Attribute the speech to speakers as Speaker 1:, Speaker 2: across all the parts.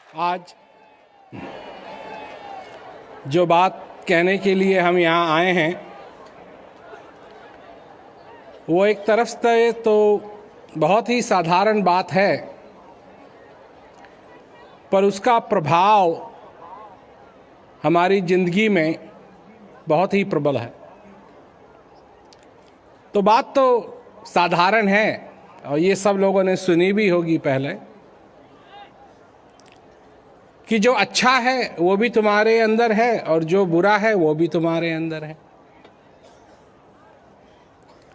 Speaker 1: आज जो बात कहने के लिए हम यहाँ आए हैं वो एक तरफ से तो बहुत ही साधारण बात है, पर उसका प्रभाव हमारी ज़िंदगी में बहुत ही प्रबल है। तो बात तो साधारण है और ये सब लोगों ने सुनी भी होगी पहले कि जो अच्छा है वो भी तुम्हारे अंदर है और जो बुरा है वो भी तुम्हारे अंदर है।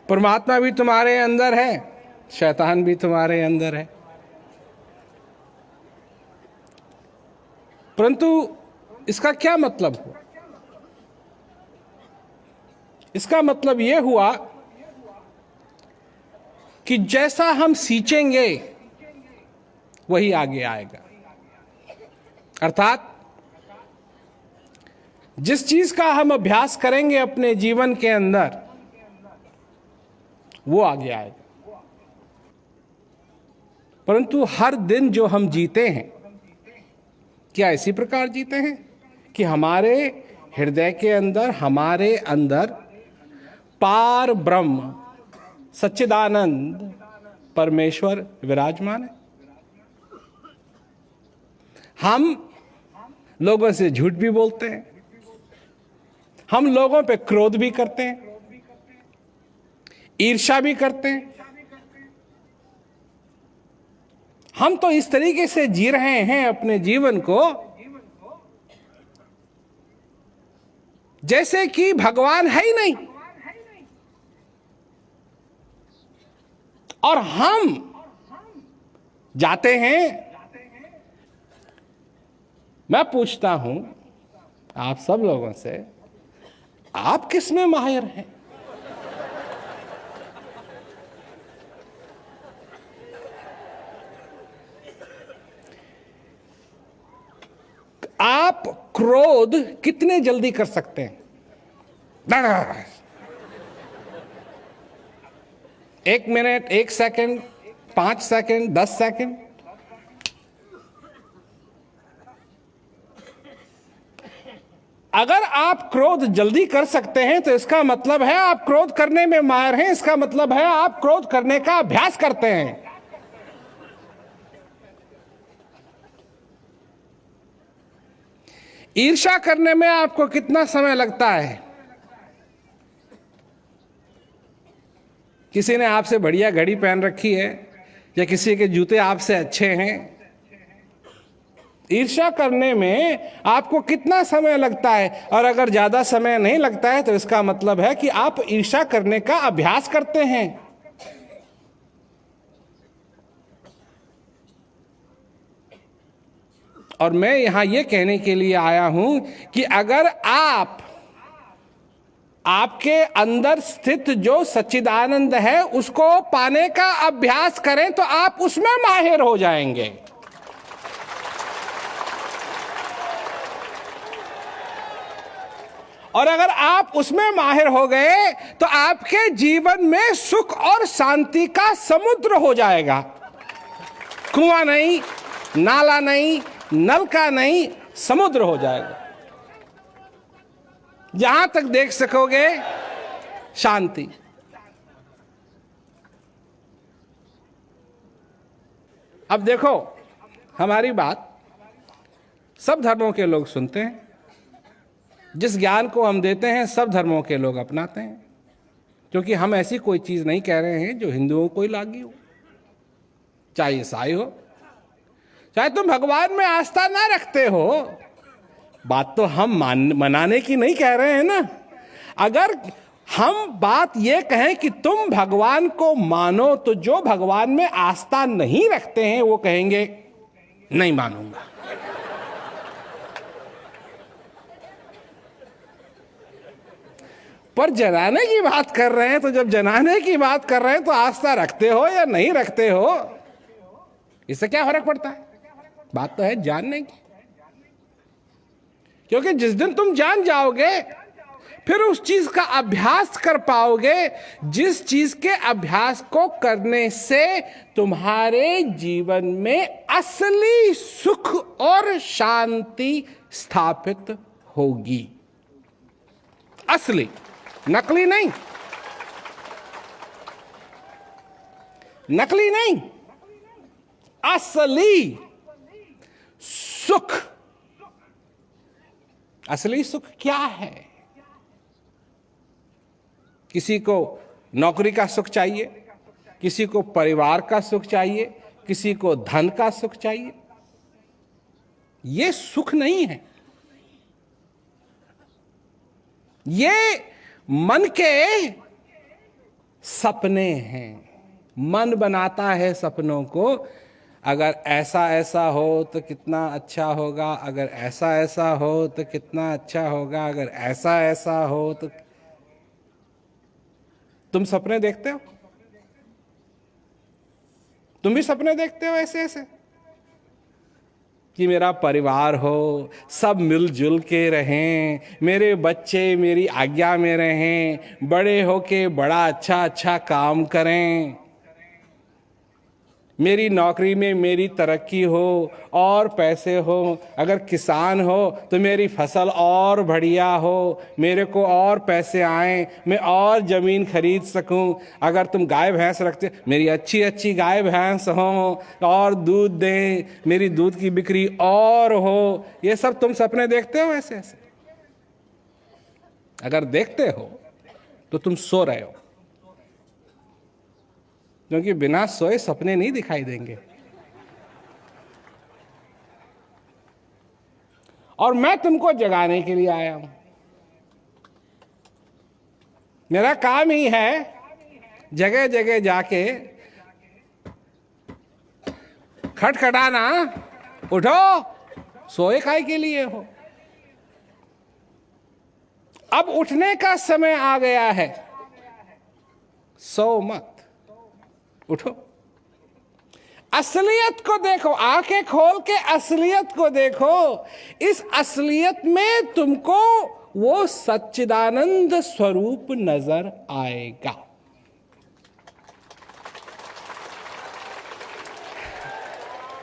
Speaker 1: परमात्मा भी तुम्हारे अंदर है, शैतान भी तुम्हारे अंदर है। परंतु इसका क्या मतलब हुआ? इसका मतलब ये हुआ कि जैसा हम सींचेंगे वही आगे आएगा। अर्थात जिस चीज का हम अभ्यास करेंगे अपने जीवन के अंदर वो आगे आएगा। परंतु हर दिन जो हम जीते हैं, क्या इसी प्रकार जीते हैं कि हमारे हृदय के अंदर, हमारे अंदर पार ब्रह्म सच्चिदानंद परमेश्वर विराजमान है? हम लोगों से झूठ भी बोलते हैं, हम लोगों पे क्रोध भी करते हैं, ईर्ष्या भी करते हैं। हम तो इस तरीके से जी रहे हैं अपने जीवन को जैसे कि भगवान है ही नहीं। और हम जाते हैं, मैं पूछता हूं आप सब लोगों से, आप किस में माहिर हैं? आप क्रोध कितने जल्दी कर सकते हैं? 1 मिनट, 1 सेकंड, 5 सेकंड, 10 सेकंड? अगर आप क्रोध जल्दी कर सकते हैं तो इसका मतलब है आप क्रोध करने में माहिर हैं। इसका मतलब है आप क्रोध करने का अभ्यास करते हैं। ईर्ष्या करने में आपको कितना समय लगता है? किसी ने आपसे बढ़िया घड़ी पहन रखी है या किसी के जूते आपसे अच्छे हैं, ईर्ष्या करने में आपको कितना समय लगता है? और अगर ज्यादा समय नहीं लगता है तो इसका मतलब है कि आप ईर्ष्या करने का अभ्यास करते हैं। और मैं यहां यह कहने के लिए आया हूं कि अगर आपके अंदर स्थित जो सच्चिदानंद है उसको पाने का अभ्यास करें तो आप उसमें माहिर हो जाएंगे। और अगर आप उसमें माहिर हो गए तो आपके जीवन में सुख और शांति का समुद्र हो जाएगा। कुआं नहीं, नाला नहीं, नलका नहीं, समुद्र हो जाएगा। जहां तक देख सकोगे शांति। अब देखो, हमारी बात सब धर्मों के लोग सुनते हैं। जिस ज्ञान को हम देते हैं सब धर्मों के लोग अपनाते हैं, क्योंकि हम ऐसी कोई चीज नहीं कह रहे हैं जो हिंदुओं को ही लागू हो, चाहे ईसाई हो, चाहे तुम भगवान में आस्था ना रखते हो। बात तो हम मनाने की नहीं कह रहे हैं ना। अगर हम बात ये कहें कि तुम भगवान को मानो, तो जो भगवान में आस्था नहीं रखते हैं वो कहेंगे नहीं मानूंगा। पर जनाने की बात कर रहे हैं, तो जब जनाने की बात कर रहे हैं तो आस्था रखते हो या नहीं रखते हो, इससे क्या फर्क पड़ता है? बात तो है जानने की। क्योंकि जिस दिन तुम जान जाओगे फिर उस चीज का अभ्यास कर पाओगे जिस चीज के अभ्यास को करने से तुम्हारे जीवन में असली सुख और शांति स्थापित होगी। असली, नकली नहीं, नकली नहीं, असली सुख। असली सुख क्या है? किसी को नौकरी का सुख चाहिए, किसी को परिवार का सुख चाहिए, किसी को धन का सुख चाहिए। ये सुख नहीं है, ये मन के सपने हैं। मन बनाता है सपनों को, अगर ऐसा ऐसा हो तो कितना अच्छा होगा, अगर ऐसा ऐसा हो तो कितना अच्छा होगा, अगर ऐसा ऐसा हो तो। तुम सपने देखते हो? तुम भी सपने देखते हो ऐसे ऐसे कि मेरा परिवार हो, सब मिलजुल के रहें, मेरे बच्चे मेरी आज्ञा में रहें, बड़े होके बड़ा अच्छा अच्छा काम करें, मेरी नौकरी में मेरी तरक्की हो और पैसे हो, अगर किसान हो तो मेरी फसल और बढ़िया हो, मेरे को और पैसे आएं, मैं और ज़मीन खरीद सकूं। अगर तुम गाय भैंस रखते, मेरी अच्छी अच्छी गाय भैंस हो और दूध दें, मेरी दूध की बिक्री और हो। ये सब तुम सपने देखते हो ऐसे ऐसे? अगर देखते हो तो तुम सो रहे हो, क्योंकि बिना सोए सपने नहीं दिखाई देंगे। और मैं तुमको जगाने के लिए आया हूं। मेरा काम ही है जगह जगह जाके खटखटाना, उठो, सोए काहे के लिए हो? अब उठने का समय आ गया है, सो मत, उठो। असलियत को देखो, आंखें खोल के असलियत को देखो। इस असलियत में तुमको वो सच्चिदानंद स्वरूप नजर आएगा।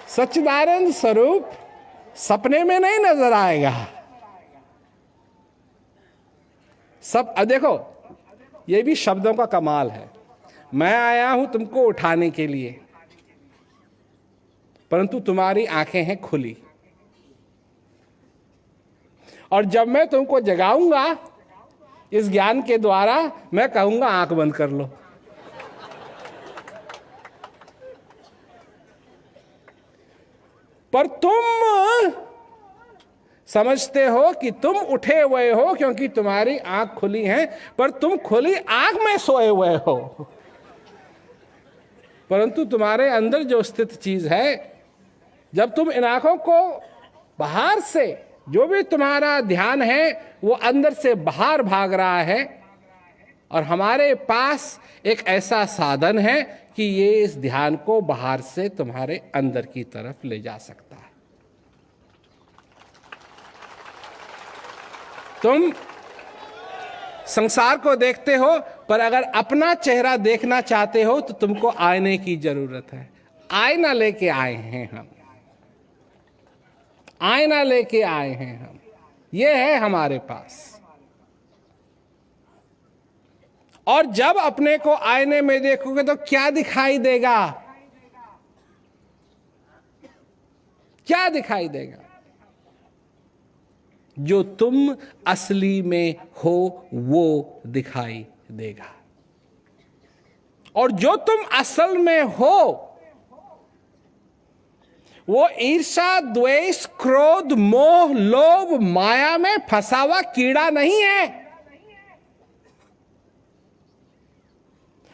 Speaker 1: सच्चिदानंद स्वरूप सपने में नहीं नजर आएगा। सब देखो, ये भी शब्दों का कमाल है। मैं आया हूं तुमको उठाने के लिए, परंतु तुम्हारी आंखें हैं खुली, और जब मैं तुमको जगाऊंगा इस ज्ञान के द्वारा, मैं कहूंगा आंख बंद कर लो। पर तुम समझते हो कि तुम उठे हुए हो क्योंकि तुम्हारी आंख खुली है, पर तुम खुली आंख में सोए हुए हो। परंतु तुम्हारे अंदर जो स्थित चीज है, जब तुम इन आंखों को बाहर से, जो भी तुम्हारा ध्यान है वो अंदर से बाहर भाग रहा है, और हमारे पास एक ऐसा साधन है कि ये इस ध्यान को बाहर से तुम्हारे अंदर की तरफ ले जा सकता है। तुम संसार को देखते हो, पर अगर अपना चेहरा देखना चाहते हो तो तुमको आईने की जरूरत है। आईना लेके आए हैं हम, आईना लेके आए हैं हम, ये है हमारे पास। और जब अपने को आईने में देखोगे तो क्या दिखाई देगा? क्या दिखाई देगा? जो तुम असली में हो वो दिखाई देगा। और जो तुम असल में हो वो ईर्ष्या, द्वेष, क्रोध, मोह, लोभ, माया में फंसा हुआ कीड़ा नहीं है।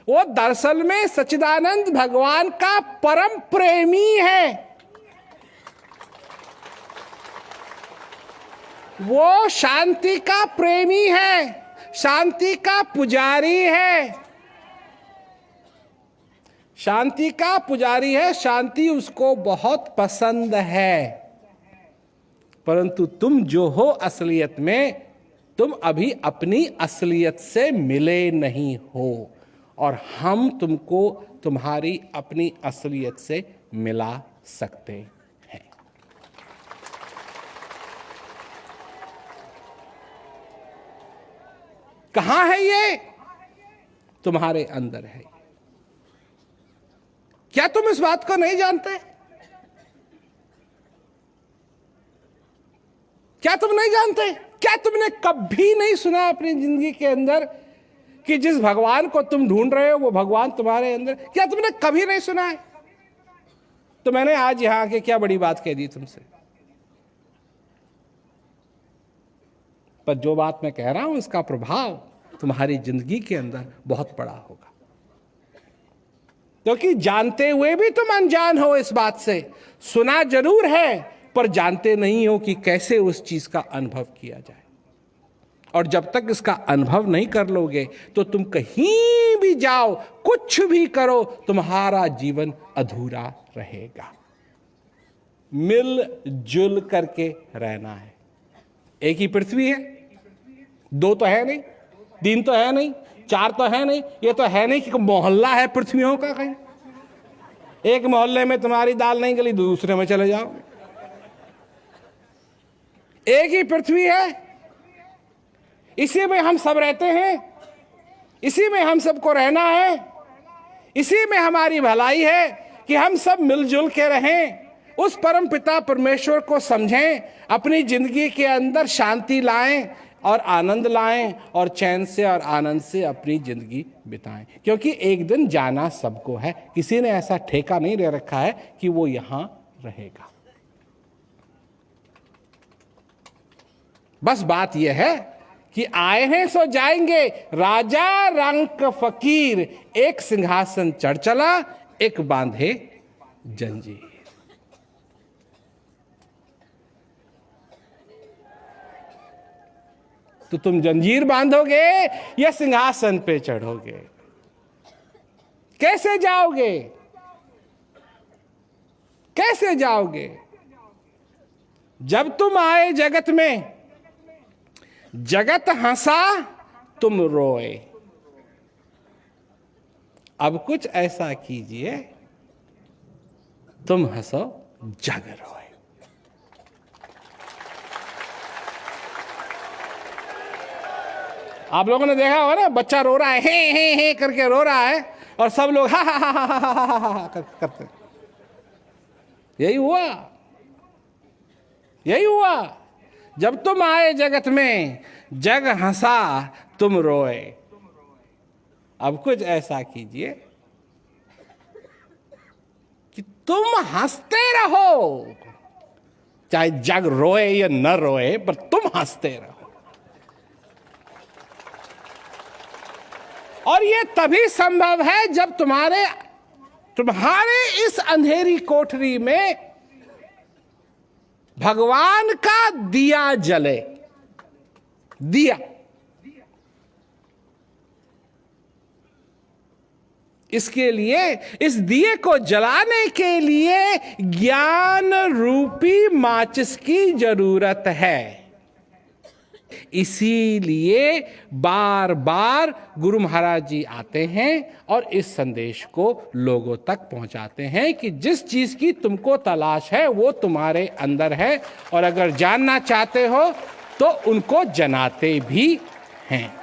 Speaker 1: वो दरअसल में सच्चिदानंद भगवान का परम प्रेमी है। वो शांति का प्रेमी है, शांति का पुजारी है, शांति का पुजारी है। शांति उसको बहुत पसंद है। परंतु तुम जो हो असलियत में, तुम अभी अपनी असलियत से मिले नहीं हो और हम तुमको तुम्हारी अपनी असलियत से मिला सकते हैं। कहां है ये? तुम्हारे अंदर है। क्या तुम इस बात को नहीं जानते? क्या तुम नहीं जानते? क्या तुमने कभी नहीं सुना अपनी जिंदगी के अंदर कि जिस भगवान को तुम ढूंढ रहे हो वो भगवान तुम्हारे अंदर? क्या तुमने कभी नहीं सुना है? तो मैंने आज यहां आके क्या बड़ी बात कह दी तुमसे, पर जो बात मैं कह रहा हूं इसका प्रभाव तुम्हारी जिंदगी के अंदर बहुत बड़ा होगा, क्योंकि जानते हुए भी तुम अनजान हो इस बात से। सुना जरूर है पर जानते नहीं हो कि कैसे उस चीज का अनुभव किया जाए। और जब तक इसका अनुभव नहीं कर लोगे तो तुम कहीं भी जाओ, कुछ भी करो, तुम्हारा जीवन अधूरा रहेगा। मिलजुल करके रहना है। एक ही पृथ्वी है, दो तो है नहीं, तीन तो है नहीं, चार तो है नहीं, ये तो है नहीं कि मोहल्ला है पृथ्वियों का कहीं। एक मोहल्ले में तुम्हारी दाल नहीं गली, दूसरे में चले जाओ। एक ही पृथ्वी है, इसी में हम सब रहते हैं, इसी में हम सबको रहना है, इसी में हमारी भलाई है कि हम सब मिलजुल के रहें, उस परम पिता परमेश्वर को समझें, अपनी जिंदगी के अंदर शांति लाएं और आनंद लाएं और चैन से और आनंद से अपनी जिंदगी बिताएं। क्योंकि एक दिन जाना सबको है, किसी ने ऐसा ठेका नहीं ले रखा है कि वो यहां रहेगा। बस बात यह है कि आए हैं सो जाएंगे। राजा रंक फकीर, एक सिंहासन चढ़ चला, एक बांधे जंजीर। तो तुम जंजीर बांधोगे या सिंहासन पे चढ़ोगे? कैसे जाओगे? कैसे जाओगे? जब तुम आए जगत में, जगत हंसा, तुम रोए। अब कुछ ऐसा कीजिए, तुम हंसो, जग रोए। आप लोगों ने देखा होगा ना, बच्चा रो रहा है, हे करके रो रहा है, और सब लोग हा हा हा हा हा हा करते। यही हुआ, यही हुआ। जब तुम आए जगत में, जग हंसा, तुम रोए। अब कुछ ऐसा कीजिए कि तुम हंसते रहो, चाहे जग रोए या न रोए, पर तुम हंसते रहो। और ये तभी संभव है जब तुम्हारे इस अंधेरी कोठरी में भगवान का दिया जले। दिया, इसके लिए, इस दिए को जलाने के लिए ज्ञान रूपी माचिस की जरूरत है। इसीलिए बार बार गुरु महाराज जी आते हैं और इस संदेश को लोगों तक पहुंचाते हैं कि जिस चीज की तुमको तलाश है वो तुम्हारे अंदर है, और अगर जानना चाहते हो तो उनको जनाते भी हैं।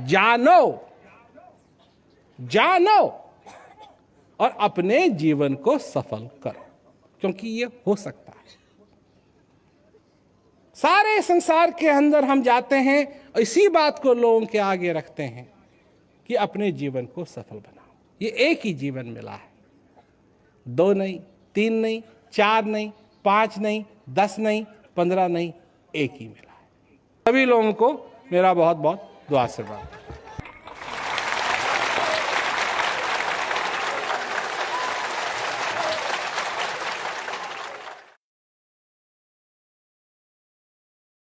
Speaker 1: जानो, जानो और अपने जीवन को सफल करो, क्योंकि ये हो सकता है। सारे संसार के अंदर हम जाते हैं और इसी बात को लोगों के आगे रखते हैं कि अपने जीवन को सफल बनाओ। ये एक ही जीवन मिला है, 2 नहीं, 3 नहीं, 4 नहीं, 5 नहीं, 10 नहीं, 15 नहीं, एक ही मिला है। सभी लोगों को मेरा बहुत बहुत दुआ आशीर्वाद।